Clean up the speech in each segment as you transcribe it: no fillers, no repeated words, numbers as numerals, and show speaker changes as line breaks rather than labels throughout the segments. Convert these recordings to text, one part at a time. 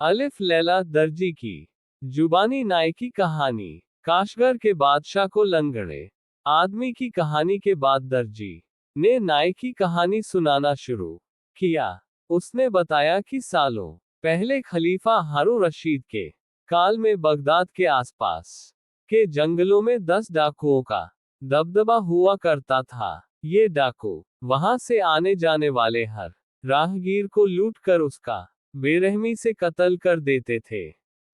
अलिफ लैला दर्जी की जुबानी नाई की कहानी। काशगर के बादशाह को लंगड़े आदमी की कहानी के बाद दर्जी ने नाई की कहानी सुनाना शुरू किया। उसने बताया कि सालों पहले खलीफा हारून रशीद के काल में बगदाद के आसपास के जंगलों में 10 डाकुओं का दबदबा हुआ करता था। ये डाकू वहां से आने जाने वाले हर राहगीर को लूट कर उसका बेरहमी से कत्ल कर देते थे।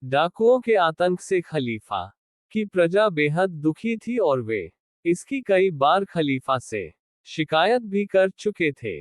डाकुओं के आतंक से खलीफा की प्रजा बेहद दुखी थी और वे इसकी कई बार खलीफा से शिकायत भी कर चुके थे।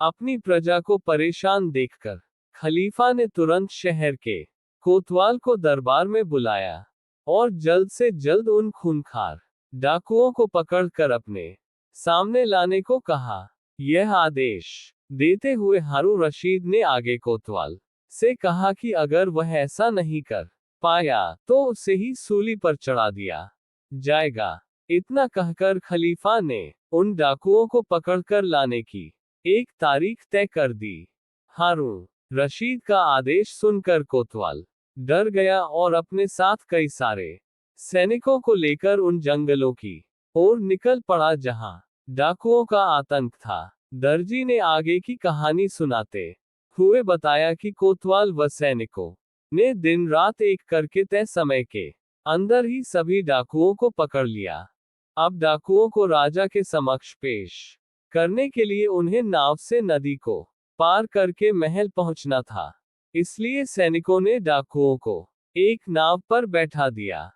अपनी प्रजा को परेशान देखकर खलीफा ने तुरंत शहर के कोतवाल को दरबार में बुलाया और जल्द से जल्द उन खूंखार डाकुओं को पकड़कर अपने सामने लाने को कहा। यह आदेश देते हुए हारून रशीद ने आगे कोतवाल से कहा कि अगर वह ऐसा नहीं कर पाया तो उसे ही सूली पर चढ़ा दिया जाएगा। इतना कहकर खलीफा ने उन डाकुओं को पकड़कर लाने की एक तारीख तय कर दी। हारून रशीद का आदेश सुनकर कोतवाल डर गया और अपने साथ कई सारे सैनिकों को लेकर उन जंगलों की ओर निकल पड़ा जहां डाकुओं का आतंक था। दर्जी ने आगे की कहानी सुनाते हुए बताया कि कोतवाल व सैनिकों ने दिन रात एक करके तय समय के अंदर ही सभी डाकुओं को पकड़ लिया। अब डाकुओं को राजा के समक्ष पेश करने के लिए उन्हें नाव से नदी को पार करके महल पहुंचना था। इसलिए सैनिकों ने डाकुओं को एक नाव पर बैठा दिया।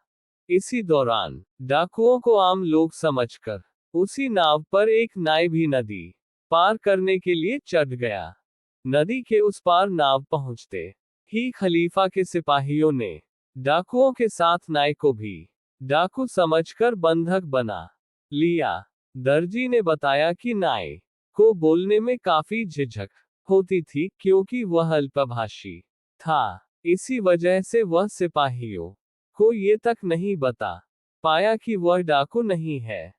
इसी दौरान डाकुओं को आम लोग समझकर उसी नाव पर एक नाई भी नदी पार करने के लिए चढ़ गया। नदी के उस पार नाव पहुंचते ही खलीफा के सिपाहियों ने डाकुओं के साथ नाई को भी डाकू समझकर बंधक बना लिया। दर्जी ने बताया कि नाई को बोलने में काफी झिझक होती थी क्योंकि वह अल्पभाषी था। इसी वजह से वह सिपाहियों को ये तक नहीं बता पाया कि वह डाकू नहीं है।